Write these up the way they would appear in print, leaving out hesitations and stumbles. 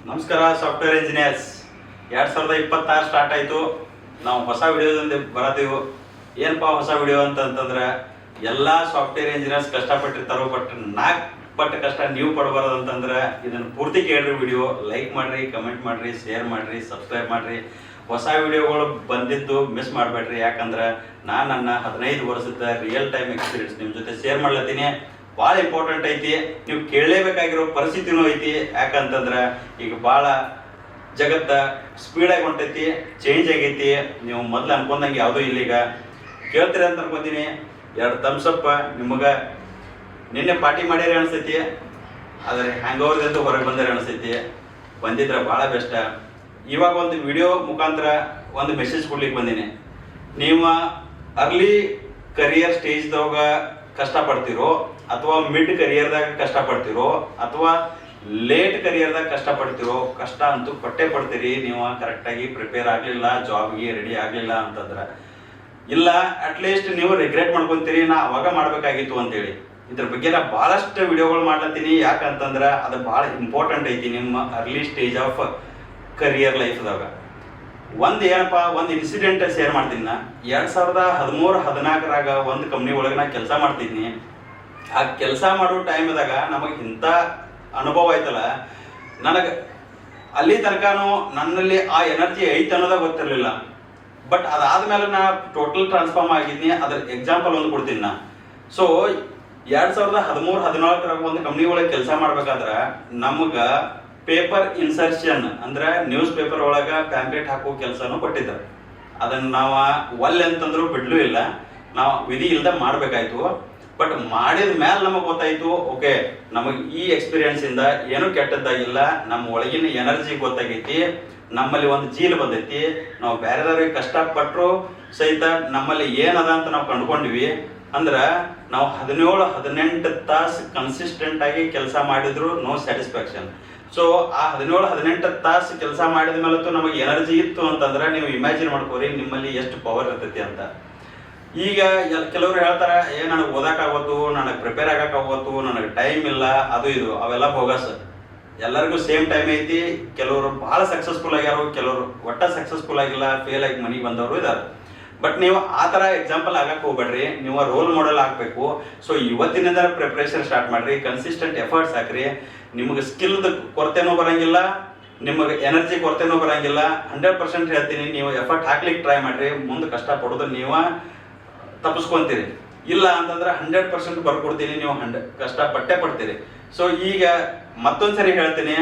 ನಮಸ್ಕಾರ software engineers 2026 start ಆಯಿತು. ನಾವು ಹೊಸ ವಿಡಿಯೋದಿಂದ ಬರತ್ತೀವಿ. ಏನಪ್ಪಾ ಹೊಸ ವಿಡಿಯೋ ಅಂತಂದ್ರೆ ಎಲ್ಲ ಸಾಫ್ಟ್ವೇರ್ ಇಂಜಿನಿಯರ್ಸ್ ಕಷ್ಟಪಟ್ಟಿರ್ತಾರೋ, ಬಟ್ 4 ಪಟ್ಟು ಕಷ್ಟ ನೀವು ಪಡಬಾರದು ಅಂತಂದ್ರೆ ಇದನ್ನು ಪೂರ್ತಿ ಕೇಳ್ರಿ. ವಿಡಿಯೋ ಲೈಕ್ ಮಾಡಿರಿ, ಕಮೆಂಟ್ ಮಾಡಿರಿ, ಶೇರ್ ಮಾಡಿರಿ, ಸಬ್ಸ್ಕ್ರೈಬ್ ಮಾಡಿರಿ. ಹೊಸ ವಿಡಿಯೋಗಳು ಬಂದಿದ್ದು ಮಿಸ್ ಮಾಡಬೇಡ್ರಿ. ಯಾಕಂದ್ರೆ ನಾನು ನನ್ನ 15 ವರ್ಷದ ರಿಯಲ್ ಟೈಮ್ ಎಕ್ಸ್ಪೀರಿಯನ್ಸ್ ನಿಮ್ಮ ಜೊತೆ ಶೇರ್ ಮಾಡ್ಲತ್ತೀನಿ. ಭಾಳ ಇಂಪಾರ್ಟೆಂಟ್ ಐತಿ, ನೀವು ಕೇಳಲೇಬೇಕಾಗಿರೋ ಪರಿಸ್ಥಿತಿನೂ ಐತಿ. ಯಾಕಂತಂದ್ರೆ ಈಗ ಭಾಳ ಜಗತ್ತ ಸ್ಪೀಡಾಗಿ ಹೊಂಟೈತಿ, ಚೇಂಜ್ ಆಗೈತಿ. ನೀವು ಮೊದಲು ಅನ್ಕೊಂಡಂಗೆ ಯಾವುದೂ ಇಲ್ಲೀಗ. ಕೇಳ್ತೀರಿ ಅಂತ ಅನ್ಕೊಂತೀನಿ. 2 ಥಮ್ಸಪ್ ನಿಮಗೆ ನಿನ್ನೆ ಪಾರ್ಟಿ ಮಾಡ್ಯಾರ ಅನಿಸ್ತೈತಿ, ಆದರೆ ಹ್ಯಾಂಗ್ ಓವರ್ದಂತೂ ಹೊರಗೆ ಬಂದರೆ ಅನಿಸ್ತೈತಿ. ಬಂದಿದ್ರೆ ಭಾಳ ಬೆಸ್ಟ್. ಇವಾಗ ಒಂದು ವಿಡಿಯೋ ಮುಖಾಂತರ ಒಂದು ಮೆಸೇಜ್ ಕೊಡ್ಲಿಕ್ಕೆ ಬಂದೀನಿ. ನೀವು ಅರ್ಲಿ ಕರಿಯರ್ ಸ್ಟೇಜ್ದಾಗ ಕಷ್ಟಪಡ್ತಿರೋ, ಅಥವಾ ಮಿಡ್ ಕರಿಯರ್ದಾಗ ಕಷ್ಟಪಡ್ತಿರೋ, ಅಥವಾ ಲೇಟ್ ಕರಿಯರ್ದಾಗ ಕಷ್ಟಪಡ್ತಿರೋ, ಕಷ್ಟ ಅಂತೂ ಪಟ್ಟೆ ಪಡ್ತೀರಿ. ನೀವು ಕರೆಕ್ಟಾಗಿ ಪ್ರಿಪೇರ್ ಆಗಲಿಲ್ಲ, ಜಾಬ್ಗೆ ರೆಡಿ ಆಗಲಿಲ್ಲ ಅಂತಂದ್ರೆ, ಇಲ್ಲ ಅಟ್ಲೀಸ್ಟ್ ನೀವು ರಿಗ್ರೆಟ್ ಮಾಡ್ಕೊತೀರಿ, ನಾ ಅವಾಗ ಮಾಡಬೇಕಾಗಿತ್ತು ಅಂತೇಳಿ. ಇದ್ರ ಬಗ್ಗೆ ನಾ ಭಾಳಷ್ಟು ವಿಡಿಯೋಗಳು ಮಾಡ್ಲತ್ತೀನಿ. ಯಾಕಂತಂದ್ರೆ ಅದು ಭಾಳ ಇಂಪಾರ್ಟೆಂಟ್ ಐತಿ ನಿಮ್ಮ ಅರ್ಲಿ ಸ್ಟೇಜ್ ಆಫ್ ಕರಿಯರ್ ಲೈಫ್ದಾಗ. ಒಂದು ಇನ್ಸಿಡೆಂಟ್ ಶೇರ್ ಮಾಡ್ತೀನಿ. ನಾ 2013-14 ಒಂದು ಕಂಪ್ನಿ ಒಳಗೆ ನಾ ಕೆಲಸ ಮಾಡ್ತಿದ್ನಿ. ಆ ಕೆಲಸ ಮಾಡೋ ಟೈಮ್ದಾಗ ನಮಗೆ ಇಂಥ ಅನುಭವ ಆಯ್ತಲ್ಲ, ನನಗೆ ಅಲ್ಲಿ ತನಕನೂ ನನ್ನಲ್ಲಿ ಆ ಎನರ್ಜಿ ಐತೆ ಅನ್ನೋದಾಗ ಗೊತ್ತಿರಲಿಲ್ಲ. ಬಟ್ ಅದಾದ್ಮೇಲೆ ನಾ ಟೋಟಲ್ ಟ್ರಾನ್ಸ್ಫಾರ್ಮ್ ಆಗಿದ್ನಿ. ಅದ್ರ ಎಕ್ಸಾಂಪಲ್ ಒಂದು ಕೊಡ್ತೀನಿ ನಾ. ಸೊ 2013-14 ಒಂದು ಕಂಪ್ನಿ ಒಳಗೆ ಕೆಲಸ ಮಾಡ್ಬೇಕಾದ್ರೆ ನಮ್ಗೆ ಪೇಪರ್ ಇನ್ಸರ್ಷನ್ ಅಂದ್ರೆ ನ್ಯೂಸ್ ಪೇಪರ್ ಒಳಗೆ ಪ್ಯಾಂಪ್ಲೆಟ್ ಹಾಕೋ ಕೆಲಸನೂ ಕೊಟ್ಟಿದ್ದಾರೆ. ಅದನ್ನು ನಾವು ಒಲ್ಲೆ ಅಂತಂದ್ರೂ ಬಿಡ್ಲೂ ಇಲ್ಲ, ನಾವು ವಿಧಿ ಇಲ್ದ ಮಾಡಬೇಕಾಯ್ತು. ಬಟ್ ಮಾಡಿದ ಮೇಲೆ ನಮಗೆ ಗೊತ್ತಾಯ್ತು, ಓಕೆ ನಮಗೆ ಈ ಎಕ್ಸ್ಪೀರಿಯನ್ಸ್ ಇಂದ ಏನೂ ಕೆಟ್ಟದ್ದಾಗಿಲ್ಲ, ನಮ್ಮ ಒಳಗಿನ ಎನರ್ಜಿ ಗೊತ್ತಾಗೈತಿ, ನಮ್ಮಲ್ಲಿ ಒಂದು ಜೀಲ್ ಬಂದೈತಿ. ನಾವು ಬೇರೆದವ್ರಿಗೆ ಕಷ್ಟಪಟ್ಟರು ಸಹಿತ ನಮ್ಮಲ್ಲಿ ಏನದ ಅಂತ ನಾವು ಕಂಡುಕೊಂಡ್ವಿ. ಅಂದ್ರೆ ನಾವು 17-18 ತಾಸು ಕನ್ಸಿಸ್ಟೆಂಟ್ ಆಗಿ ಕೆಲಸ ಮಾಡಿದ್ರು ನೋ ಸ್ಯಾಟಿಸ್ಫ್ಯಾಕ್ಷನ್. ಸೊ ಆ 17-18 ತಾಸು ಕೆಲಸ ಮಾಡಿದ ಮೇಲೂ ನಮಗೆ ಎನರ್ಜಿ ಇತ್ತು ಅಂತಂದ್ರೆ ನೀವು ಇಮ್ಯಾಜಿನ್ ಮಾಡ್ಕೋರಿ ನಿಮ್ಮಲ್ಲಿ ಎಷ್ಟು ಪವರ್ ಇರ್ತೈತಿ ಅಂತ. ಈಗ ಕೆಲವರು ಹೇಳ್ತಾರೆ, ನನಗೆ ಓದಕ್ಕಾಗತ್ತು, ನನಗೆ ಪ್ರಿಪೇರ್ ಆಗಕ್ಕಾಗತ್ತು, ನನಗೆ ಟೈಮ್ ಇಲ್ಲ, ಅದು ಇದು ಅವೆಲ್ಲ ಬೋಗಸ್. ಎಲ್ಲರಿಗೂ ಸೇಮ್ ಟೈಮ್ ಐತಿ. ಕೆಲವರು ಭಾಳ ಸಕ್ಸಸ್ಫುಲ್ ಆಗ್ಯಾರು, ಕೆಲವರು ಒಟ್ಟ ಸಕ್ಸಸ್ಫುಲ್ ಆಗಿಲ್ಲ, ಫೇಲ್ ಆಗಿ ಮನೆಗೆ ಬಂದವರು ಇದ್ದಾರೆ. ಬಟ್ ನೀವು ಆ ಥರ ಎಕ್ಸಾಂಪಲ್ ಆಗಕ್ಕೆ ಹೋಗ್ಬೇಡ್ರಿ, ನೀವು ರೋಲ್ ಮಾಡೆಲ್ ಆಗಬೇಕು. ಸೊ ಇವತ್ತಿನಿಂದ ಪ್ರಿಪ್ರೇಷನ್ ಸ್ಟಾರ್ಟ್ ಮಾಡಿರಿ, ಕನ್ಸಿಸ್ಟೆಂಟ್ ಎಫರ್ಟ್ಸ್ ಹಾಕ್ರಿ. ನಿಮಗೆ ಸ್ಕಿಲ್ದ ಕೊರತೆನೂ ಬರಂಗಿಲ್ಲ, ನಿಮಗೆ ಎನರ್ಜಿ ಕೊರತೆನೂ ಬರಂಗಿಲ್ಲ. 100% ಹೇಳ್ತೀನಿ, ನೀವು ಎಫರ್ಟ್ ಹಾಕ್ಲಿಕ್ಕೆ ಟ್ರೈ ಮಾಡಿರಿ. ಮುಂದೆ ಕಷ್ಟಪಡೋದು ನೀವು ತಪ್ಪಿಸ್ಕೊಂತೀರಿ. ಇಲ್ಲ ಅಂತಂದ್ರೆ 100% ಬರ್ಕೊಡ್ತೀನಿ, ನೀವು ಕಷ್ಟಪಟ್ಟೆ ಪಡ್ತೀರಿ. ಸೊ ಈಗ ಮತ್ತೊಂದ್ಸರಿ ಹೇಳ್ತೀನಿ,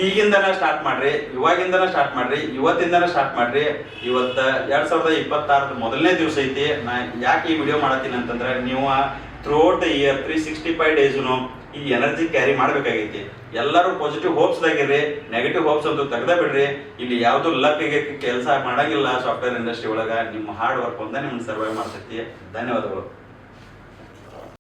ಈಗಿಂದನೇ ಸ್ಟಾರ್ಟ್ ಮಾಡ್ರಿ, ಇವಾಗಿಂದನೇ ಸ್ಟಾರ್ಟ್ ಮಾಡ್ರಿ, ಇವತ್ತಿಂದನೇ ಸ್ಟಾರ್ಟ್ ಮಾಡ್ರಿ. ಇವತ್ತು 2026 ಮೊದಲನೇ ದಿವಸ ಐತಿ. ನಾ ಯಾಕೆ ಈ ವಿಡಿಯೋ ಮಾಡತ್ತೀನಿ ಅಂತಂದ್ರೆ, ನೀವು ಥ್ರೂಔಟ್ ದ ಇಯರ್ 365 ಡೇಸ್ನು ಈ ಎನರ್ಜಿ ಕ್ಯಾರಿ ಮಾಡಬೇಕಾಗೈತಿ. ಎಲ್ಲರೂ ಪಾಸಿಟಿವ್ ಹೋಪ್ಸ್ದಾಗಿರ್ರಿ, ನೆಗೆಟಿವ್ ಹೋಪ್ಸ್ ಅಂತೂ ತೆಗ್ದ ಬಿಡ್ರಿ. ಇಲ್ಲಿ ಯಾವುದು ಲಕ್ಕಿಗೆ ಕೆಲಸ ಮಾಡಂಗಿಲ್ಲ ಸಾಫ್ಟ್ವೇರ್ ಇಂಡಸ್ಟ್ರಿ ಒಳಗೆ. ನಿಮ್ಮ ಹಾರ್ಡ್ ವರ್ಕ್ ಒಂದೇ ನಿಮ್ಮನ್ನು ಸರ್ವೈವ್ ಮಾಡ್ತೈತಿ. ಧನ್ಯವಾದಗಳು.